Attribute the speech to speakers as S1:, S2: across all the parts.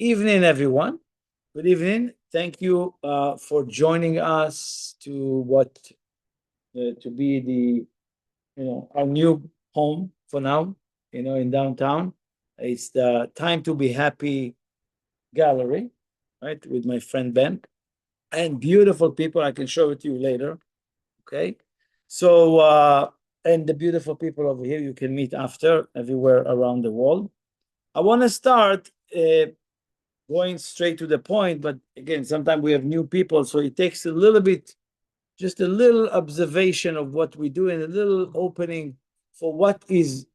S1: Evening, everyone. Good evening. Thank you for joining us to be our new home for now. In downtown. It's the Time to Be Happy gallery, right? With my friend Ben and beautiful people. I can show it to you later. Okay. So and the beautiful people over here you can meet after everywhere around the world. I want to start. Going straight to the point, but again, sometimes we have new people, so it takes a little bit, just a little observation of what we do and a little opening for what is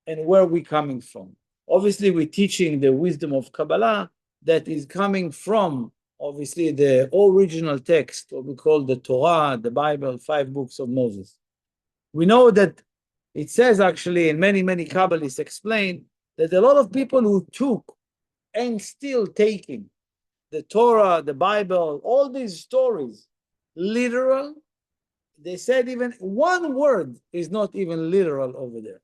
S1: and where we're coming from. Obviously, we're teaching the wisdom of Kabbalah that is coming from, obviously, the original text, what we call the Torah, the Bible, 5 books of Moses. We know that it says actually, and many, many Kabbalists explain that a lot of people who took and still taking the Torah, the Bible, all these stories literal. They said even one word is not even literal over there.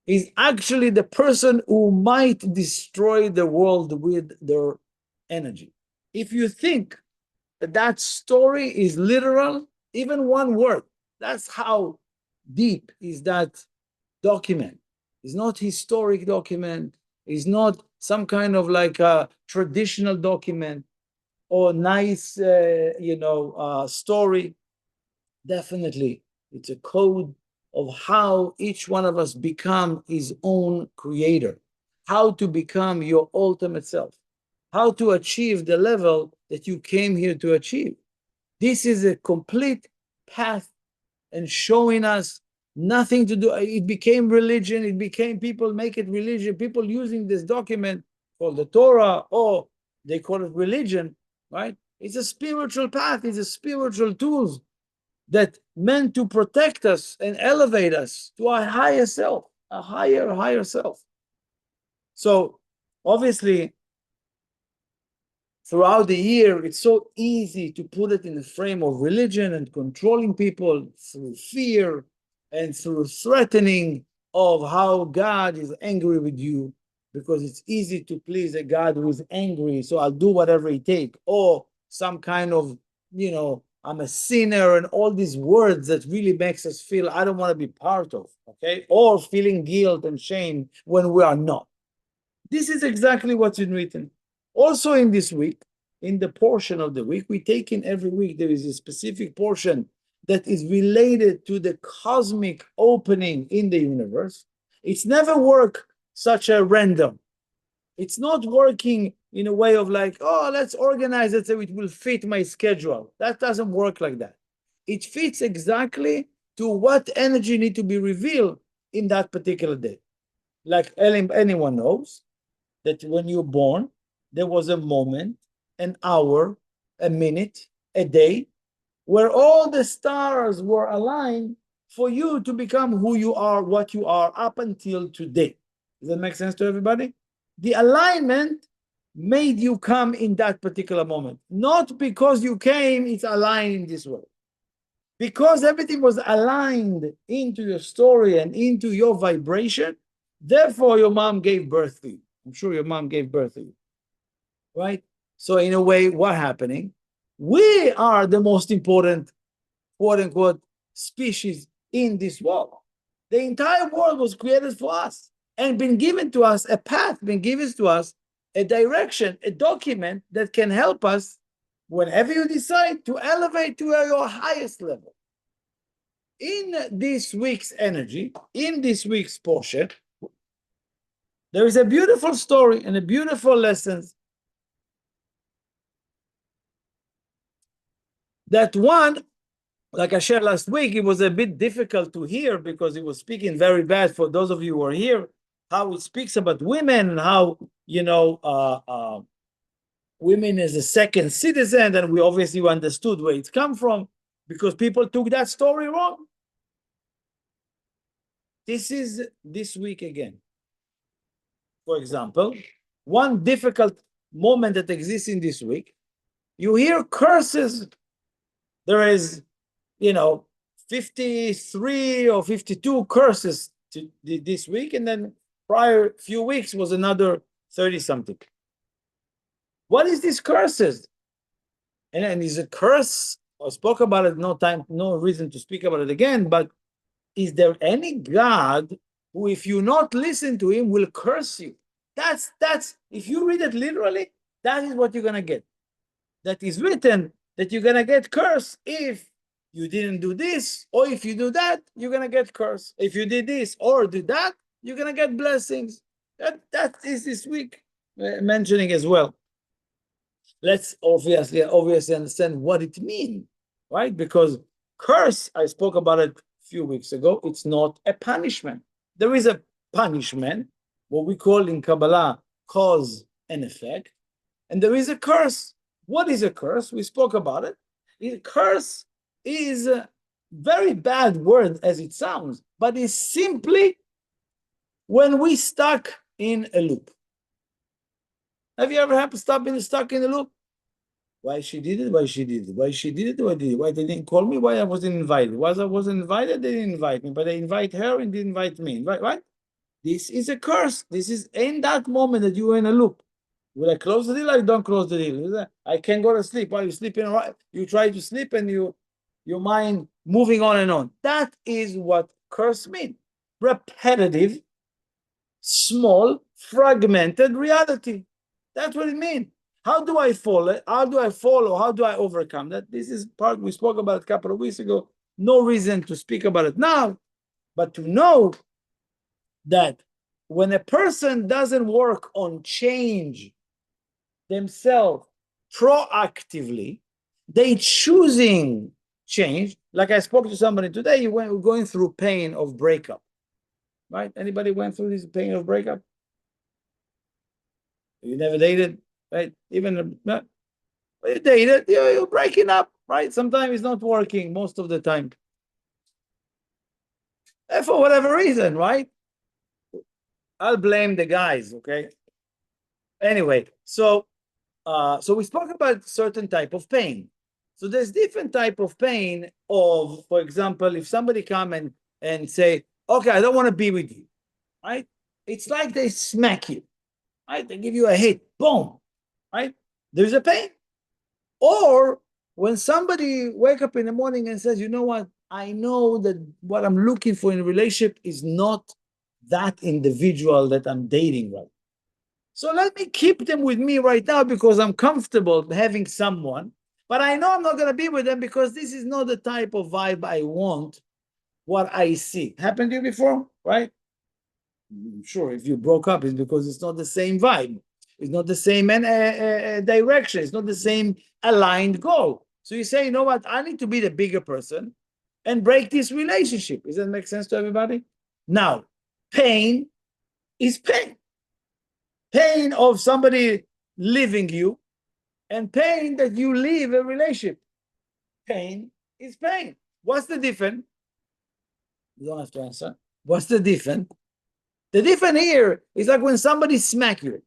S1: Is actually the person who might destroy the world with their energy. If you think that that story is literal, even one word, that's how deep is that document. It's not historic document. It's not some kind of like a traditional document or nice, story. Definitely, it's a code of how each one of us become his own creator, how to become your ultimate self, how to achieve the level that you came here to achieve. This is a complete path and showing us nothing to do. It became religion. It became people make it religion. People using this document called the Torah, or they call it religion, right? It's a spiritual path. It's a spiritual tools that meant to protect us and elevate us to a higher self, a higher self. So obviously, throughout the year, it's so easy to put it in the frame of religion and controlling people through fear and through threatening of how God is angry with you, because it's easy to please a God who is angry, so I'll do whatever it takes, or some kind of, I'm a sinner, and all these words that really makes us feel I don't want to be part of, okay? Or feeling guilt and shame when we are not. This is exactly what's been written. Also in this week, in the portion of the week, we take in every week, there is a specific portion that is related to the cosmic opening in the universe. It's never work such a random. It's not working in a way of like, oh, let's organize it so it will fit my schedule. That doesn't work like that. It fits exactly to what energy need to be revealed in that particular day. Like anyone knows that when you're born, there was a moment, an hour, a minute, a day, where all the stars were aligned for you to become who you are, what you are, up until today. Does that make sense to everybody? The alignment made you come in that particular moment. Not because you came, it's aligned in this way. Because everything was aligned into your story and into your vibration, therefore your mom gave birth to you. I'm sure your mom gave birth to you, right? So in a way, what's happening? We are the most important, quote unquote, species in this world. The entire world was created for us and been given to us a path, been given to us a direction, a document that can help us whenever you decide to elevate to your highest level. In this week's energy, in this week's portion, there is a beautiful story and a beautiful lesson that one, like I shared last week, it was a bit difficult to hear because it was speaking very bad for those of you who are here, how it speaks about women and how, women as a second citizen, and we obviously understood where it's come from because people took that story wrong. This is this week again. For example, one difficult moment that exists in this week, you hear curses. There is, 53 or 52 curses this week, and then prior few weeks was another 30 something. What is these curses? And is a curse, I spoke about it, no time, no reason to speak about it again, but is there any God who, if you not listen to him, will curse you? That's if you read it literally, that is what you're gonna get. That is written that you're gonna get cursed if you didn't do this, or if you do that, you're gonna get cursed. If you did this or did that, you're gonna get blessings. That is this week mentioning as well. Let's obviously understand what it means, right? Because curse, I spoke about it a few weeks ago, it's not a punishment. There is a punishment, what we call in Kabbalah cause and effect, and there is a curse. What is a curse? We spoke about it. A curse is a very bad word as it sounds, but it's simply when we stuck in a loop. Have you ever happened stuck in a loop? Why she did it? Why she did it? Why she did it? Why did it? Why they didn't call me? Why I wasn't invited? Why I wasn't invited? They didn't invite me, but they invite her and didn't invite me. Right? This is a curse. This is in that moment that you are in a loop. Will I close the deal? I don't close the deal. I can't go to sleep. While you're sleeping, you try to sleep and your mind moving on and on. That is what curse means. Repetitive, small, fragmented reality. That's what it means. How do I follow? How do I follow? How do I overcome that? This is part we spoke about a couple of weeks ago. No reason to speak about it now, but to know that when a person doesn't work on change themselves proactively, they choosing change. Like I spoke to somebody today, you went going through pain of breakup, right? Anybody went through this pain of breakup? You never dated, right? Even you dated, you're breaking up, right? Sometimes it's not working most of the time. And for whatever reason, right? I'll blame the guys, okay? Anyway, so we spoke about certain type of pain. So there's different type of pain of, for example, if somebody come and say, okay, I don't want to be with you, right? It's like they smack you, right? They give you a hit, boom, right? There's a pain. Or when somebody wake up in the morning and says, you know what? I know that what I'm looking for in a relationship is not that individual that I'm dating right. So let me keep them with me right now because I'm comfortable having someone, but I know I'm not going to be with them because this is not the type of vibe I want, what I see. Happened to you before, right? I'm sure if you broke up, it's because it's not the same vibe. It's not the same direction. It's not the same aligned goal. So you say, you know what? I need to be the bigger person and break this relationship. Does that make sense to everybody? Now, pain is pain. Pain of somebody leaving you and pain that you leave a relationship. Pain is pain. What's the difference? You don't have to answer. What's the difference? The difference here is like when somebody smack you.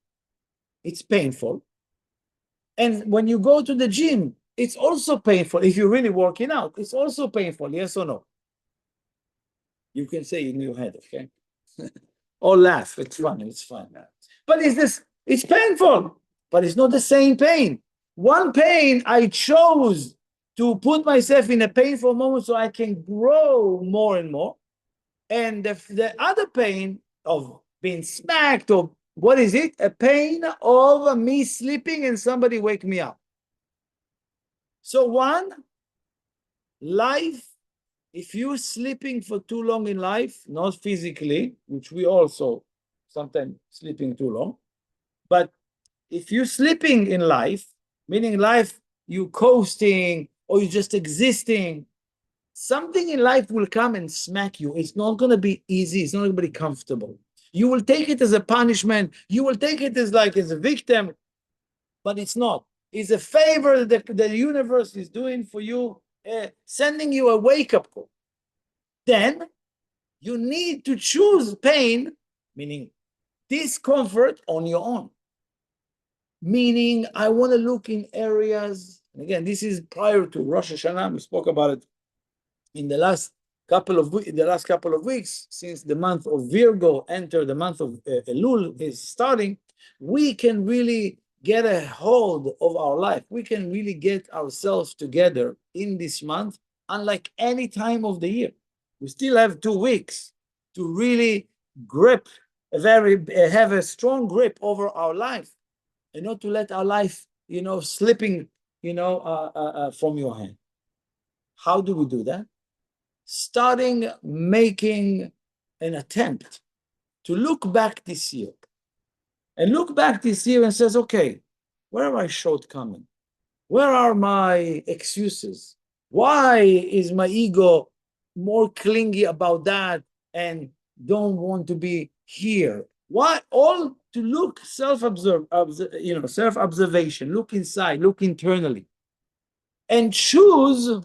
S1: It's painful. And when you go to the gym, it's also painful. If you're really working out, it's also painful. Yes or no? You can say in your head, okay? Or laugh. It's fun. It's fun. But it's painful, but it's not the same pain. One pain, I chose to put myself in a painful moment so I can grow more and more. And the other pain of being smacked, or what is it? A pain of me sleeping and somebody wake me up. So one, life, if you're sleeping for too long in life, not physically, which we also sometimes sleeping too long, but if you're sleeping in life, meaning life, you coasting or you just existing, something in life will come and smack you. It's not going to be easy. It's not going to be comfortable. You will take it as a punishment. You will take it as like as a victim, but it's not. It's a favor that the universe is doing for you, sending you a wake-up call. Then you need to choose pain, meaning discomfort, on your own. Meaning, I want to look in areas, and again, this is prior to Rosh Hashanah. We spoke about it in the last couple of weeks, since the month of Virgo entered the month of Elul is starting. we can really get a hold of our life. We can really get ourselves together in this month, unlike any time of the year. We still have 2 weeks to really grip have a strong grip over our life, and not to let our life, slipping, from your hand. How do we do that? Starting making an attempt to look back this year. And look back this year and says, okay, where are my shortcomings? Where are my excuses? Why is my ego more clingy about that and don't want to be here? Why? All to look self-observation, look inside, look internally, and choose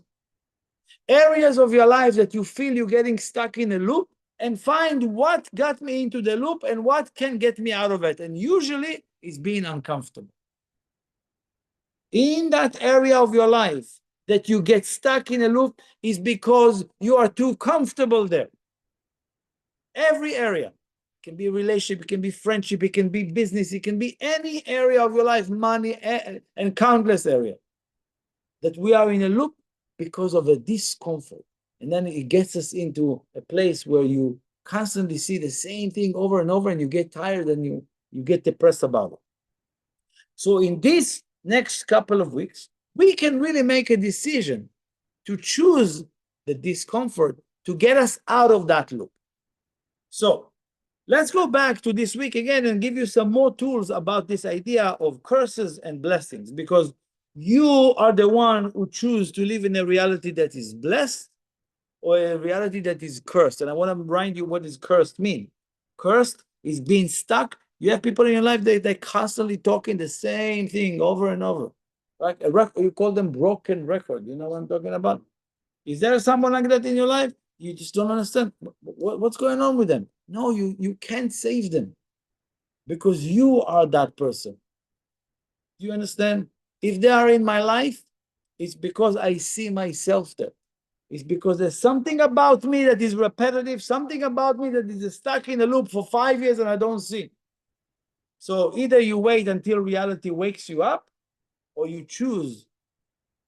S1: areas of your life that you feel you're getting stuck in a loop, and find what got me into the loop and what can get me out of it. And usually it's being uncomfortable. In that area of your life that you get stuck in a loop is because you are too comfortable there. Every area. It can be a relationship, it can be friendship, it can be business, it can be any area of your life, money, and countless areas. That we are in a loop because of a discomfort. And then it gets us into a place where you constantly see the same thing over and over, and you get tired and you get depressed about it. So in this next couple of weeks, we can really make a decision to choose the discomfort to get us out of that loop. So let's go back to this week again and give you some more tools about this idea of curses and blessings, because you are the one who choose to live in a reality that is blessed or a reality that is cursed. And I want to remind you what does cursed mean. Cursed is being stuck. You have people in your life, they constantly talking the same thing over and over. Like you call them broken record. You know what I'm talking about? Is there someone like that in your life? You just don't understand what's going on with them. No, you can't save them because you are that person. Do you understand? If they are in my life, it's because I see myself there. It's because there's something about me that is repetitive, something about me that is stuck in a loop for 5 years and I don't see. So either you wait until reality wakes you up, or you choose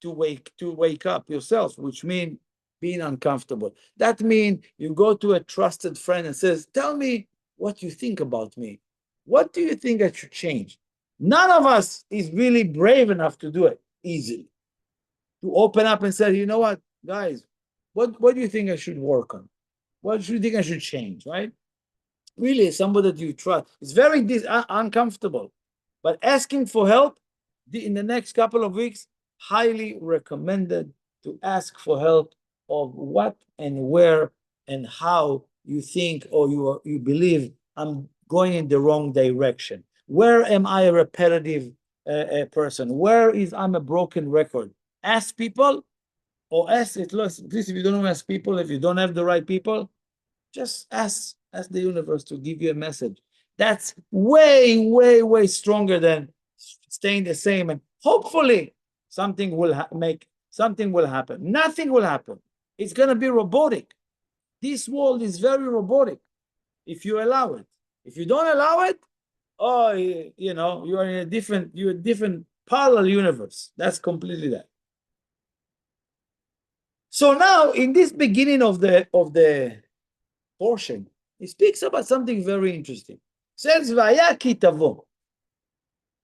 S1: to wake up yourself, which means being uncomfortable. That means you go to a trusted friend and says, tell me what you think about me. What do you think I should change? None of us is really brave enough to do it easily. To open up and say, you know what, guys, what do you think I should work on? What do you think I should change, right? Really, somebody that you trust. It's very uncomfortable. But asking for help in the next couple of weeks, highly recommended to ask for help of what and where and how you think or you believe I'm going in the wrong direction. Where am I a repetitive person? Where is I'm a broken record? Ask people, or ask it. Please, if you don't ask people, if you don't have the right people, just ask the universe to give you a message. That's way, way, way stronger than staying the same. And hopefully something will happen. Nothing will happen. It's going to be robotic. This world is very robotic if you allow it. If you don't allow it, you are in a different parallel universe. That's completely that. So now in this beginning of the portion, he speaks about something very interesting. It says, Vaya ki tavo.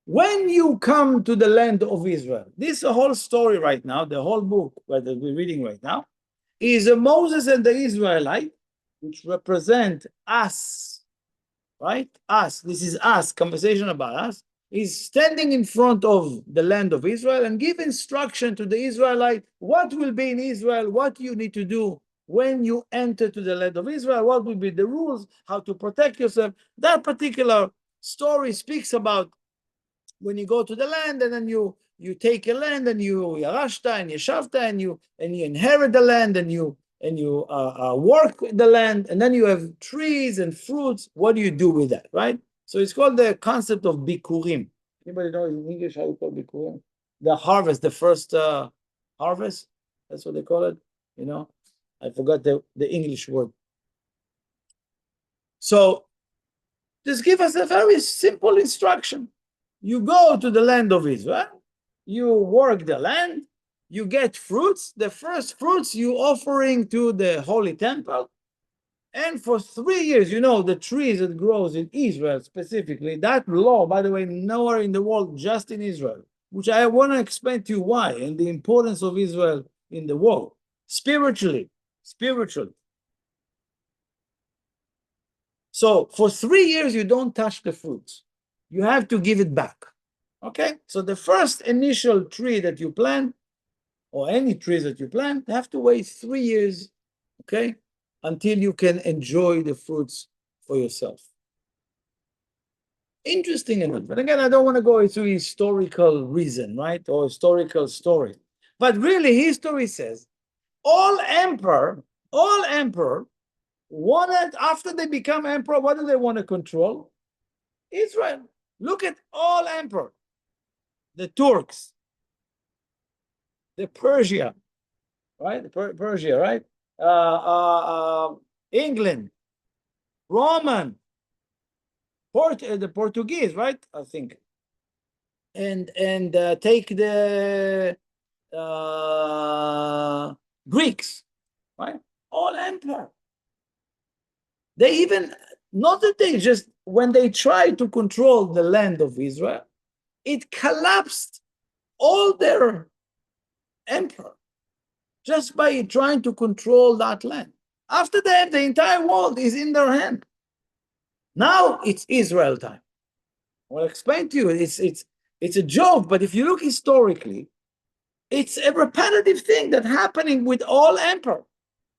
S1: When you come to the land of Israel, this whole story right now, the whole book that we're reading right now, is Moses and the Israelite, which represent us, right? Us. This is us, conversation about us, is standing in front of the land of Israel and give instruction to the Israelite what will be in Israel, what you need to do when you enter to the land of Israel, what will be the rules, how to protect yourself. That particular story speaks about when you go to the land and then you take a land and you yarashta and yeshavta and you inherit the land and you work the land, and then you have trees and fruits. What do you do with that, right? So it's called the concept of bikurim. Anybody know in English how we call bikurim? The harvest, the first harvest. That's what they call it. I forgot the English word. So Just give us a very simple instruction. You go to the land of Israel, you work the land, you get fruits. The first fruits you offering to the holy temple. And for 3 years, the trees that grows in Israel specifically, that law, by the way, nowhere in the world, just in Israel, which I want to explain to you why and the importance of Israel in the world, spiritually. So for 3 years, you don't touch the fruits. You have to give it back. Okay? So the first initial tree that you plant, or any trees that you plant, have to wait 3 years, okay, until you can enjoy the fruits for yourself. Interesting enough. But again, I don't want to go into historical reason, right? Or historical story. But really, history says all emperor wanted, after they become emperor, what do they want to control? Israel. Look at all emperor. The Turks, the Persia, right? Persia, right? England, Roman, the Portuguese, right? I think. And take the Greeks, right? All empire. They even, not that they just, when they tried to control the land of Israel, it collapsed all their empire just by trying to control that land. After that, the entire world is in their hand. Now it's Israel time. I'll explain to you. It's a joke, but if you look historically, it's a repetitive thing that's happening with all empire.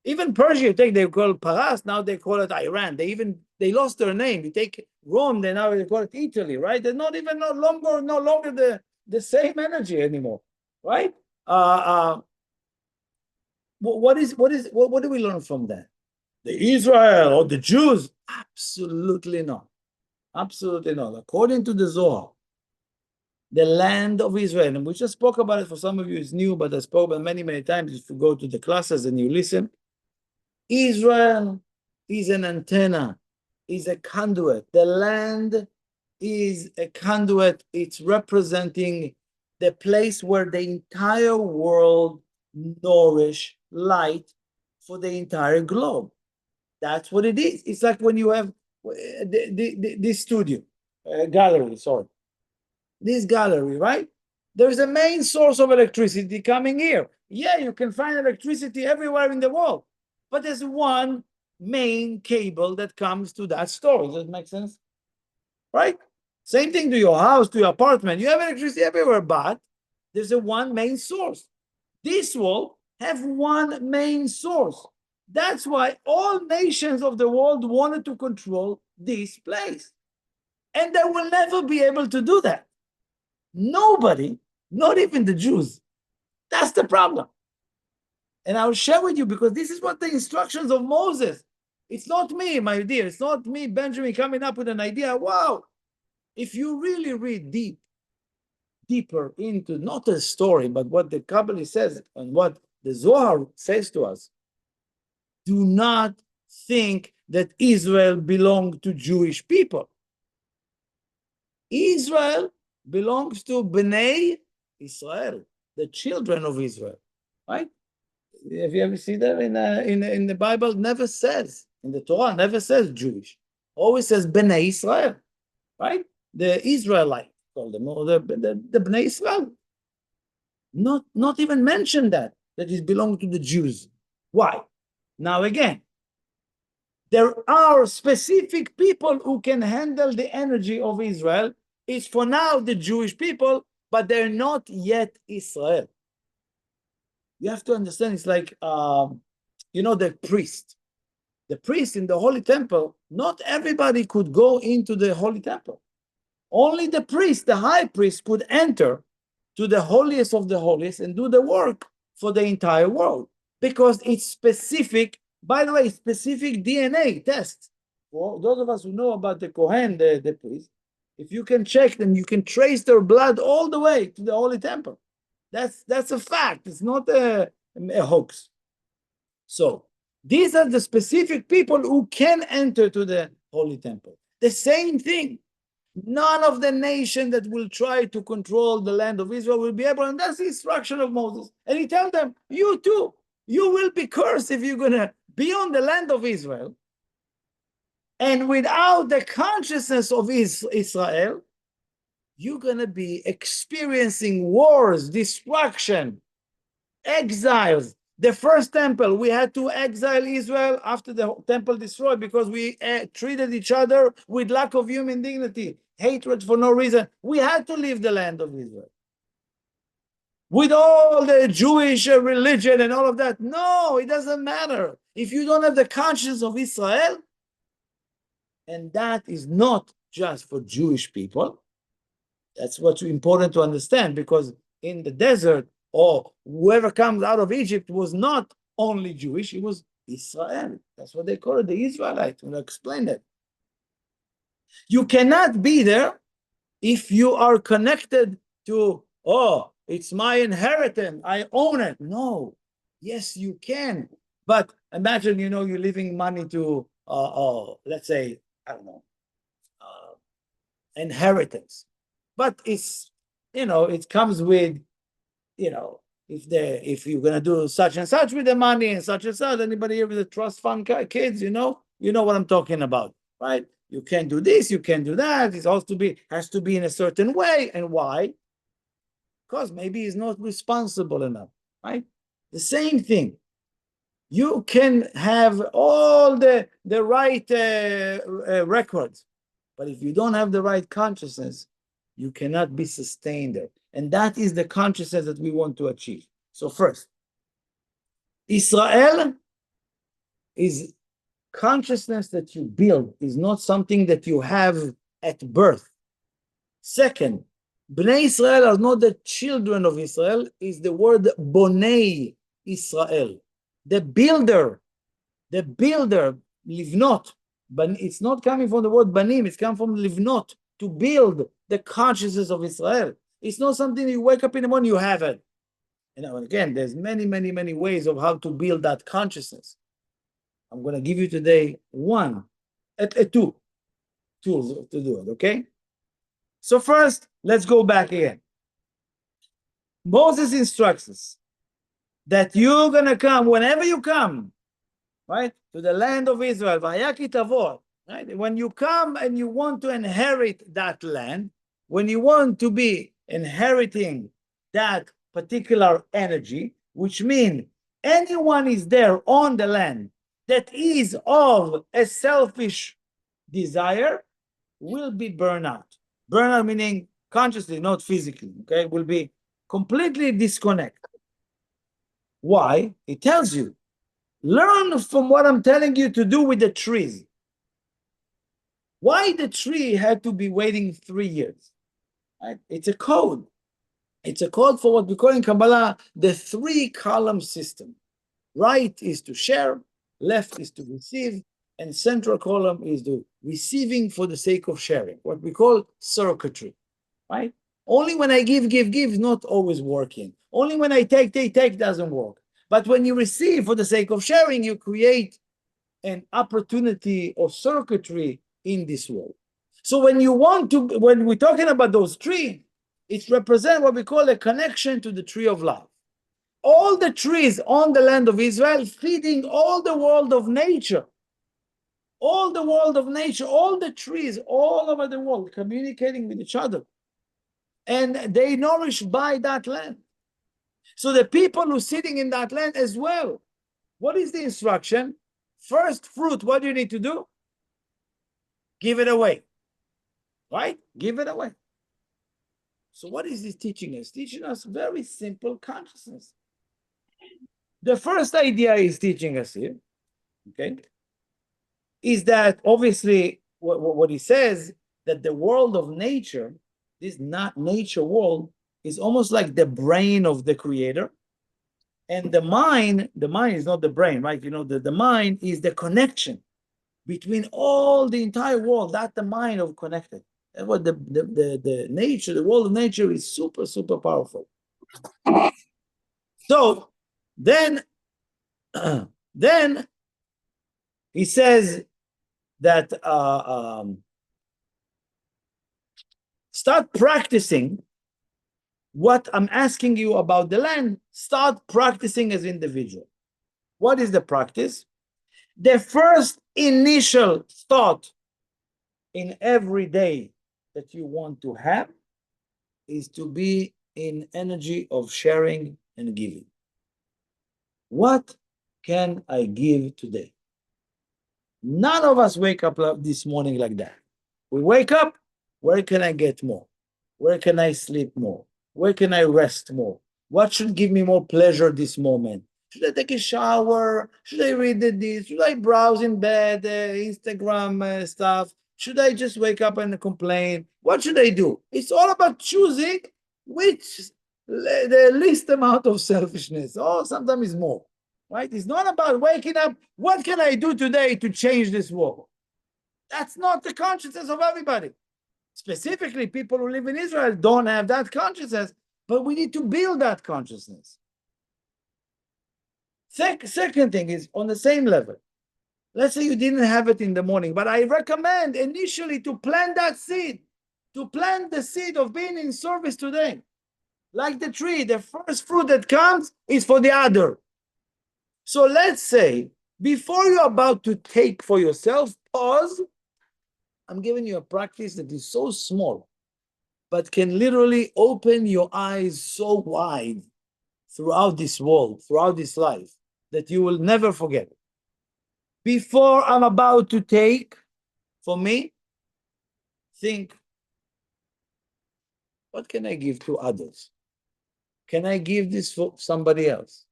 S1: Even Persia, you take, they call it Paras, now they call it Iran. They lost their name. You take Rome, now they call it Italy, right? They're no longer the same energy anymore, right? What do we learn from that? The Israel or the Jews? Absolutely not. Absolutely not. According to the Zohar, the land of Israel, and we just spoke about it, for some of you it's new, but I spoke about it many, many times. If you go to the classes and you listen, Israel is an antenna, is a conduit. The land is a conduit. It's representing the place where the entire world nourish light for the entire globe. That's what it is. It's like when you have this studio, gallery, sorry. This gallery, right? There's a main source of electricity coming here. Yeah, you can find electricity everywhere in the world, but there's one main cable that comes to that store. Does that make sense? Right? Same thing to your house, to your apartment. You have electricity everywhere, but there's a one main source. This will have one main source. That's why all nations of the world wanted to control this place. And they will never be able to do that. Nobody, not even the Jews. That's the problem. And I'll share with you, because this is what the instructions of Moses. It's not me, my dear. It's not me, Benjamin, coming up with an idea. Wow. If you really read deeper into not a story, but what the Kabbalah says and what the Zohar says to us, do not think that Israel belonged to Jewish people. Israel belongs to Bnei Israel, the children of Israel, right? Have you ever seen that in the Bible? Never says, in the Torah, never says Jewish. Always says Bnei Israel, right? The Israelite, call them, or the Bnei Israel. Not even mention that it belongs to the Jews. Why? Now again, there are specific people who can handle the energy of Israel. It's for now the Jewish people, but they're not yet Israel. You have to understand, it's like, the priest. The priest in the Holy Temple, not everybody could go into the Holy Temple. Only the priest, the high priest, could enter to the holiest of the holiest and do the work for the entire world. Because it's specific, by the way, specific DNA test. For those of us who know about the Kohen, the priest, if you can check them, you can trace their blood all the way to the Holy Temple. That's a fact. It's not a hoax. So these are the specific people who can enter to the Holy Temple. The same thing. None of the nation that will try to control the land of Israel will be able, and that's the instruction of Moses. And he tells them, you too, you will be cursed if you're going to be on the land of Israel. And without the consciousness of Israel, you're going to be experiencing wars, destruction, exiles. The first temple, we had to exile Israel after the temple destroyed because we treated each other with lack of human dignity, hatred for no reason. We had to leave the land of Israel. With all the Jewish religion and all of that, no, it doesn't matter. If you don't have the conscience of Israel, and that is not just for Jewish people, that's what's important to understand, because in the desert, or whoever comes out of Egypt was not only Jewish, it was Israel. That's what they call it, the Israelites. I'm going to explain that. You cannot be there if you are connected to, oh, it's my inheritance, I own it. No. Yes, you can. But imagine, you're leaving money to, let's say, I don't know, inheritance. But it's, it comes with, if you're gonna do such and such with the money and such, anybody here with a trust fund kids, you know what I'm talking about, right? You can't do this, you can't do that. It has to be in a certain way. And why? Because maybe he's not responsible enough, right? The same thing. You can have all the right records, but if you don't have the right consciousness, you cannot be sustained there. And that is the consciousness that we want to achieve. So first, Israel is consciousness that you build, is not something that you have at birth. Second, Bnei Israel are not the children of Israel, is the word Bonei Israel. The builder, livnot, but it's not coming from the word banim, it's coming from livnot, to build the consciousness of Israel. It's not something you wake up in the morning, you have it. And again, there's many, many, many ways of how to build that consciousness. I'm going to give you today two tools to do it, okay? So first, let's go back again. Moses instructs us that you're going to come, whenever you come, right, to the land of Israel, right? When you come and you want to inherit that land, when you want to be inheriting that particular energy, which means anyone is there on the land that is of a selfish desire will be burned out. Burn out meaning consciously, not physically, okay? Will be completely disconnected. Why? It tells you, learn from what I'm telling you to do with the trees. Why the tree had to be waiting 3 years? Right? It's a code. It's a code for what we call in Kabbalah the 3-column system. Right is to share, left is to receive, and central column is the receiving for the sake of sharing, what we call circuitry, right? Only when I give is not always working. Only when I take doesn't work. But when you receive for the sake of sharing, you create an opportunity of circuitry in this world. So when we're talking about those trees, it represents what we call a connection to the tree of life. All the trees on the land of Israel feeding all the world of nature. All the world of nature, all the trees all over the world communicating with each other. And they nourished by that land. So the people who are sitting in that land as well. What is the instruction? First fruit, what do you need to do? Give it away. Right? Give it away. So what is this teaching us? Teaching us very simple consciousness. The first idea is teaching us here, okay, is that obviously what he says, that the world of nature, this not nature world, is almost like the brain of the creator. And the mind is not the brain, right? The mind is the connection between all the entire world, that the mind of connected. And what the nature, the world of nature is super, super powerful. So then he says that Start practicing what I'm asking you about the land. Start practicing as individual. What is the practice? The first initial thought in every day that you want to have is to be in energy of sharing and giving. What can I give today? None of us wake up this morning like that. We wake up, where can I get more? Where can I sleep more? Where can I rest more? What should give me more pleasure this moment? Should I take a shower? Should I read this? Should I browse in bed, Instagram stuff? Should I just wake up and complain? What should I do? It's all about choosing which the least amount of selfishness. Oh, sometimes it's more, right? It's not about waking up. What can I do today to change this world? That's not the consciousness of everybody. Specifically, people who live in Israel don't have that consciousness, but we need to build that consciousness. Second thing is on the same level. Let's say you didn't have it in the morning, but I recommend initially to plant that seed, to plant the seed of being in service today. Like the tree, the first fruit that comes is for the other. So let's say, before you're about to take for yourself, pause. I'm giving you a practice that is so small, but can literally open your eyes so wide throughout this world, throughout this life, that you will never forget it. Before I'm about to take, for me, think, what can I give to others? Can I give this for somebody else?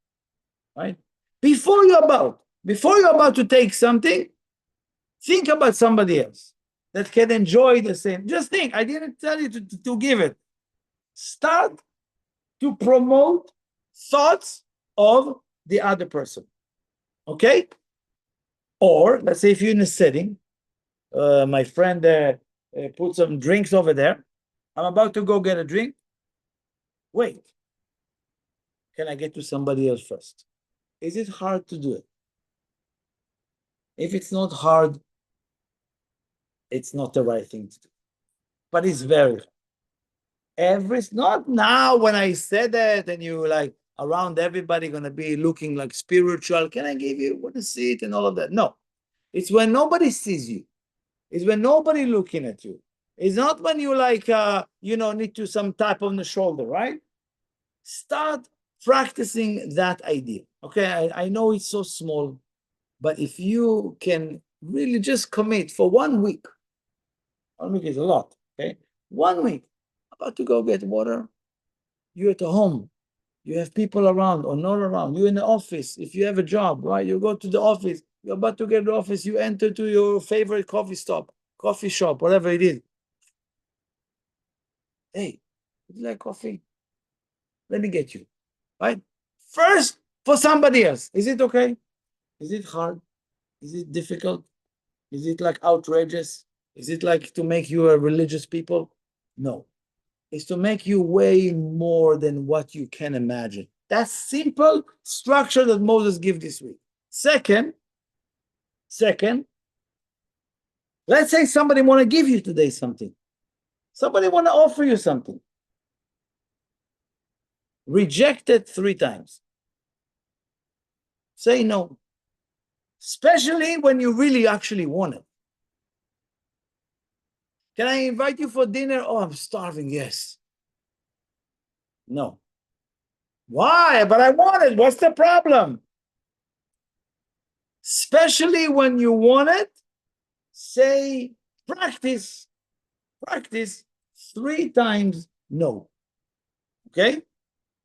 S1: Right? Before you're about to take something, think about somebody else that can enjoy the same. Just think, I didn't tell you to give it. Start to promote thoughts of the other person. Okay? Or let's say if you're in a setting, my friend put some drinks over there. I'm about to go get a drink. Wait. Can I get to somebody else first? Is it hard to do it? If it's not hard, it's not the right thing to do. But it's very hard. Not now when I said that and you like around everybody gonna be looking like spiritual. Can I give you want to see it and all of that? No. It's when nobody sees you. It's when nobody looking at you. It's not when you like need to some tap on the shoulder, right? Start practicing that idea. Okay, I know it's so small, but if you can really just commit for 1 week, 1 week is a lot, okay? 1 week, about to go get water, you're at home, you have people around or not around, you're in the office, if you have a job, right? You go to the office, you're about to get to the office, you enter to your favorite coffee shop, whatever it is. Hey, would you like coffee? Let me get you, right? First, for somebody else. Is it okay? Is it hard? Is it difficult? Is it like outrageous? Is it like to make you a religious people? No. It's to make you way more than what you can imagine. That's simple structure that Moses gave this week. Second, let's say somebody want to give you today something. Somebody want to offer you something. Reject it 3 times. Say no. Especially when you really actually want it. Can I invite you for dinner? Oh, I'm starving. Yes. No. Why? But I want it. What's the problem? Especially when you want it, say, practice 3 times no. Okay?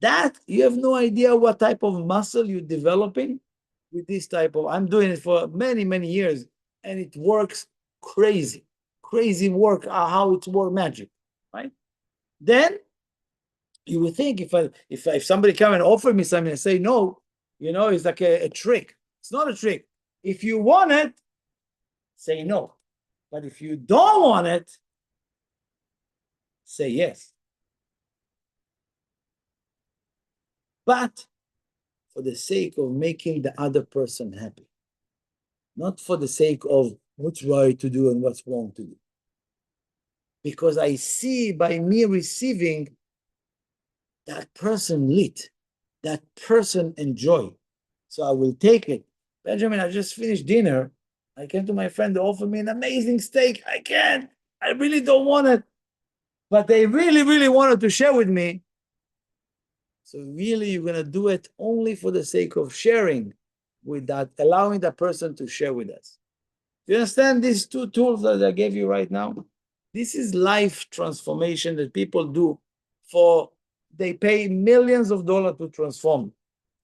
S1: That, you have no idea what type of muscle you're developing with this type of, I'm doing it for many, many years, and it works crazy. Crazy work, how it works magic, right? Then you would think if somebody come and offer me something and say no, it's like a trick. It's not a trick. If you want it, say no. But if you don't want it, say yes. But for the sake of making the other person happy, not for the sake of what's right to do and what's wrong to do. because I see by me receiving that person lit, that person enjoy. So I will take it. Benjamin, I just finished dinner. I came to my friend to offer me an amazing steak. I can't. I really don't want it. But they really, really wanted to share with me. So really, you're going to do it only for the sake of sharing with that, allowing that person to share with us. You understand these two tools that I gave you right now? This is life transformation that people do for, they pay millions of dollars to transform.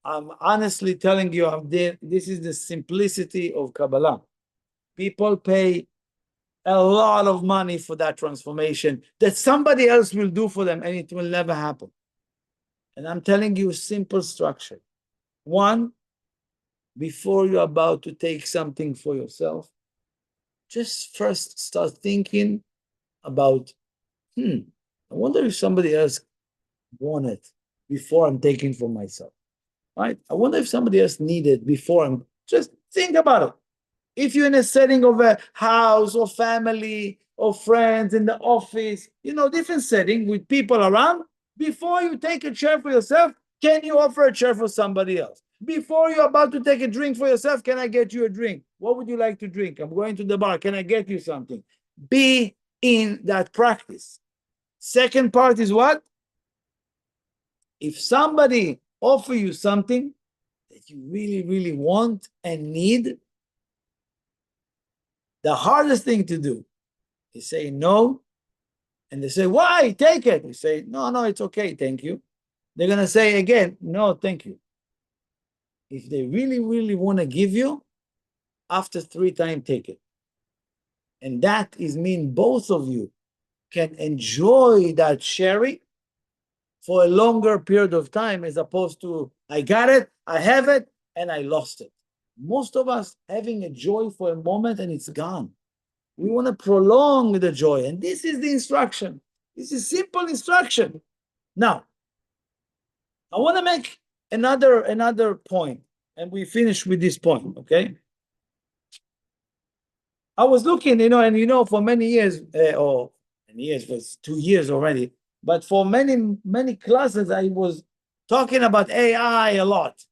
S1: I'm honestly telling you, this is the simplicity of Kabbalah. People pay a lot of money for that transformation that somebody else will do for them, and it will never happen. And I'm telling you, simple structure. One, before you're about to take something for yourself, just first start thinking about, I wonder if somebody else want it before I'm taking for myself, right? I wonder if somebody else need it before I'm, just think about it. If you're in a setting of a house or family or friends in the office, different setting with people around, before you take a chair for yourself, can you offer a chair for somebody else? Before you're about to take a drink for yourself, can I get you a drink? What would you like to drink? I'm going to the bar. Can I get you something? Be in that practice. Second part is what? If somebody offer you something that you really, really want and need, the hardest thing to do is say no. And they say, why? Take it. You say, no, it's okay. Thank you. They're going to say again, no, thank you. If they really, really want to give you, after 3 times, take it. And that is mean both of you can enjoy that sharing for a longer period of time, as opposed to, I got it, I have it, and I lost it. Most of us having a joy for a moment and it's gone. We want to prolong the joy. And this is the instruction. This is simple instruction. Now, I want to make another point, and we finish with this point, okay? I was looking, for many years, or many years, was 2 years already, but for many, many classes, I was talking about AI a lot,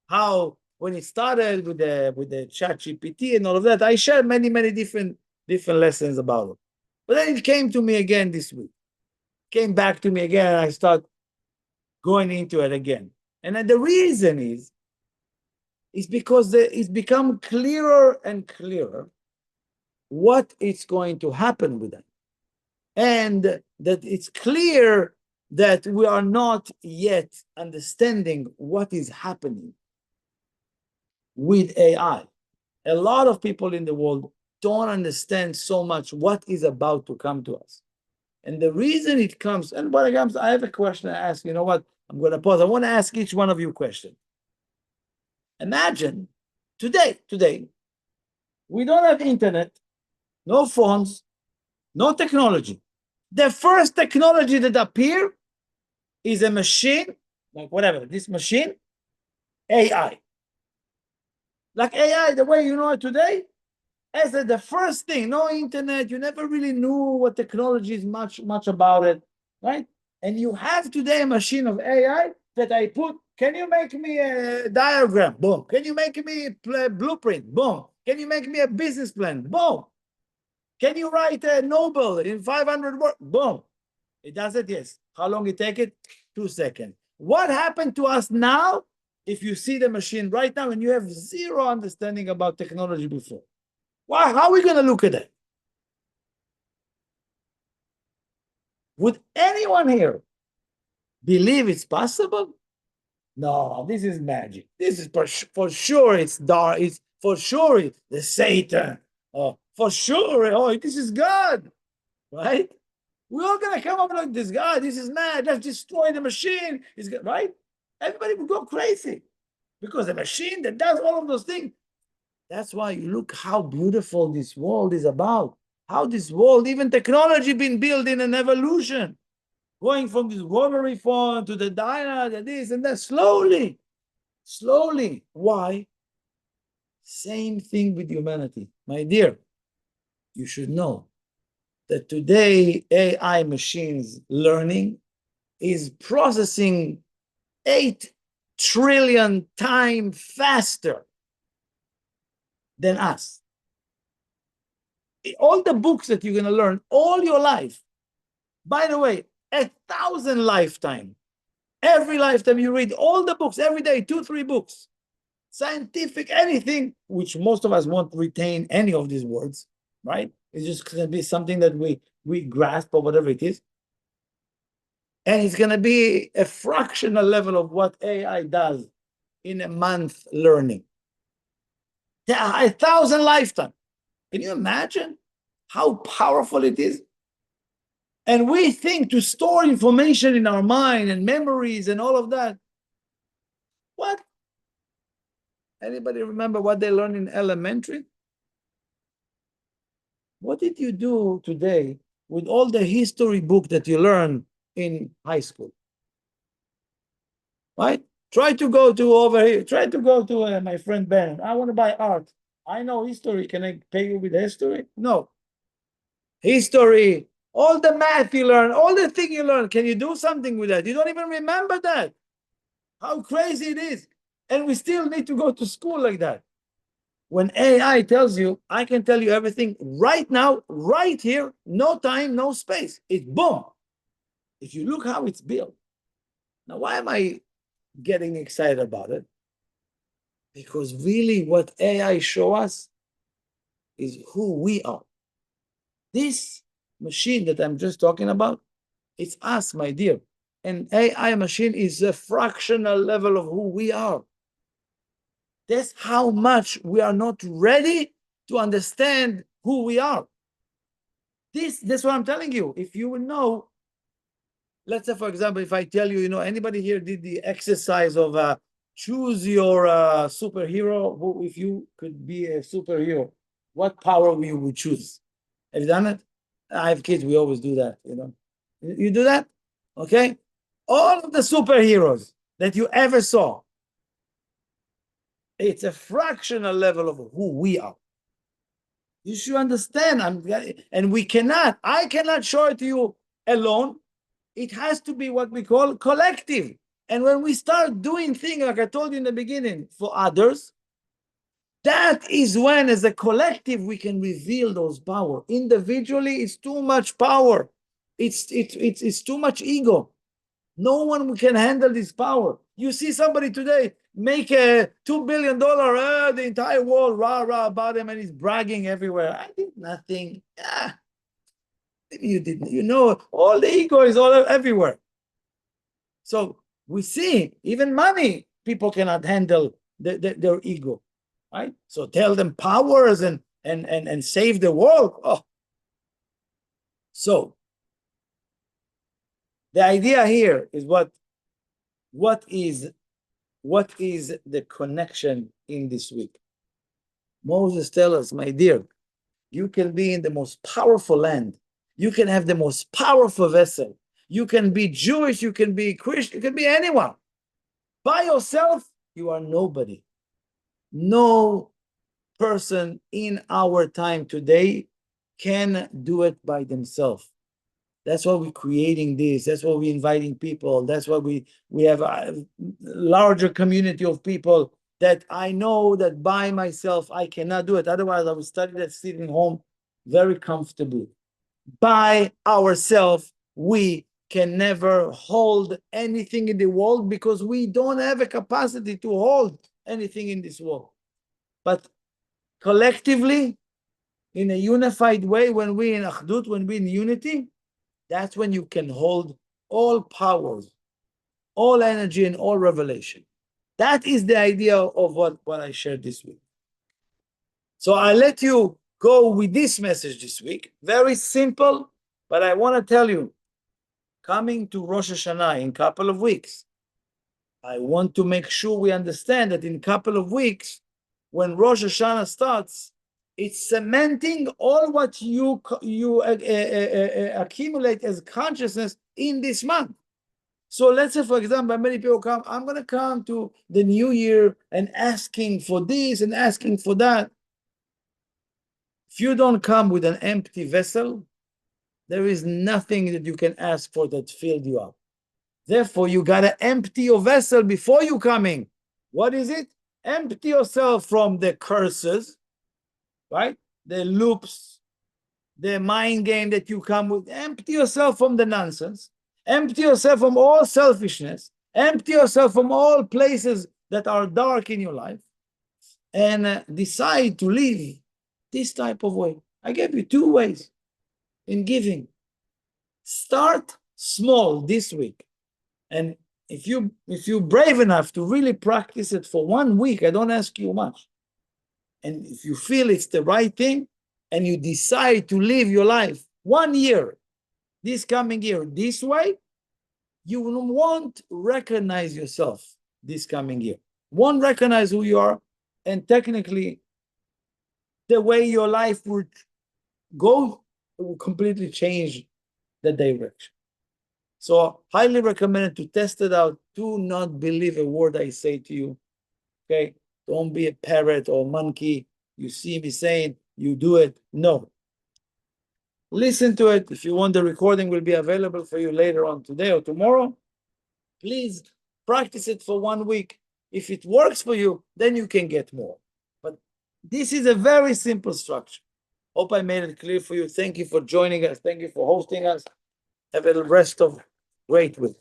S1: how when it started with the chat GPT and all of that, I shared many, many different lessons about it. But then it came to me again this week. Came back to me again, and I start going into it again. And then the reason is because it's become clearer and clearer what is going to happen with them. And that it's clear that we are not yet understanding what is happening with AI. A lot of people in the world don't understand so much what is about to come to us. And the reason it comes, and when it comes, I have a question to ask. You know what? I'm going to pause. I want to ask each one of you a question. Imagine today, we don't have internet, no phones, no technology. The first technology that appeared is a machine, like whatever, this machine, AI. Like AI, the way you know it today, as the first thing, no internet, you never really knew what technology is much about it, right? And you have today a machine of AI that I put, can you make me a diagram? Boom. Can you make me a blueprint? Boom. Can you make me a business plan? Boom. Can you write a novel in 500 words? Boom. It does it, yes. How long it take it? 2 seconds. What happened to us now if you see the machine right now and you have zero understanding about technology before? Why? How are we going to look at it? Would anyone here believe it's possible? No, this is magic. This is for sure it's dark. It's for sure it's the Satan. Oh, for sure. Oh, this is God, right? We're all going to come up like this guy. This is mad. Let's destroy the machine. Right? Everybody would go crazy because the machine that does all of those things. That's why you look how beautiful this world is about. How this world, even technology, been built in an evolution, going from this rotary phone to the dial, to this and that, slowly. Why? Same thing with humanity. My dear, you should know that today AI machines learning is processing 8 trillion times faster than us. All the books that you're going to learn all your life, by the way, 1,000 lifetime. Every lifetime you read all the books every day, 2, 3 books, scientific, anything, which most of us won't retain any of these words, right? It's just going to be something that we grasp or whatever it is. And it's going to be a fractional level of what AI does in a month learning. 1,000 lifetime. Can you imagine how powerful it is? And we think to store information in our mind and memories and all of that. What? Anybody remember what they learned in elementary? What did you do today with all the history book that you learned in high school? Right? Try to go to over here. Try to go to my friend Ben. I want to buy art. I know history. Can I pay you with history? No. History, all the math you learn, all the thing you learn. Can you do something with that? You don't even remember that. How crazy it is. And we still need to go to school like that. When AI tells you, I can tell you everything right now, right here, no time, no space. It's boom. If you look how it's built. Now, why am I getting excited about it? Because really what AI show us is who we are. This machine that I'm just talking about, it's us, my dear. And AI machine is a fractional level of who we are. That's how much we are not ready to understand who we are. That's what I'm telling you. If you will know, let's say, for example, if I tell you, anybody here did the exercise of choose your superhero, who, if you could be a superhero, what power you would choose? Have you done it? I have kids, we always do that, You do that? Okay? All of the superheroes that you ever saw, it's a fractional level of who we are. You should understand. I cannot show it to you alone. It has to be what we call collective. And when we start doing things, like I told you in the beginning, for others, that is when, as a collective, we can reveal those power. Individually, it's too much power. It's too much ego. No one can handle this power. You see somebody today make a $2 billion, the entire world rah about him, and he's bragging everywhere. I did nothing. Maybe you didn't. All the ego is all everywhere. So we see, even money, people cannot handle their ego, right? So tell them powers and save the world. Oh. So the idea here is what is the connection in this week? Moses tells us, my dear, you can be in the most powerful land. You can have the most powerful vessel. You can be Jewish, you can be Christian, you can be anyone. By yourself, you are nobody. No person in our time today can do it by themselves. That's why we're creating this. That's why we're inviting people. That's why we have a larger community of people that I know that by myself I cannot do it. Otherwise, I would study that sitting home very comfortably. By ourselves, we can never hold anything in the world because we don't have a capacity to hold anything in this world. But collectively, in a unified way, when we're in Achdut, when we're in unity, that's when you can hold all powers, all energy, and all revelation. That is the idea of what I shared this week. So I let you go with this message this week. Very simple, but I want to tell you, coming to Rosh Hashanah in a couple of weeks, I want to make sure we understand that in a couple of weeks, when Rosh Hashanah starts, it's cementing all what you accumulate as consciousness in this month. So let's say, for example, many people come, I'm going to come to the new year and asking for this and asking for that. If you don't come with an empty vessel, There is nothing that you can ask for that filled you up. Therefore, you got to empty your vessel before you coming. What is it? Empty yourself from the curses, right? The loops, the mind game that you come with. Empty yourself from the nonsense. Empty yourself from all selfishness. Empty yourself from all places that are dark in your life. And decide to live this type of way. I gave you 2 ways in giving. Start small this week. And if you're brave enough to really practice it for 1 week, I don't ask you much. And if you feel it's the right thing, and you decide to live your life 1 year, this coming year, this way, you won't recognize yourself this coming year. Won't recognize who you are, and technically, the way your life would go, it will completely change the direction. So highly recommended to test it out. Do not believe a word I say to you. Okay? Don't be a parrot or monkey. You see me saying, you do it. No. Listen to it. If you want, the recording will be available for you later on today or tomorrow. Please practice it for 1 week. If it works for you, then you can get more. But this is a very simple structure. Hope I made it clear for you. Thank you for joining us. Thank you for hosting us. Have a rest of great week.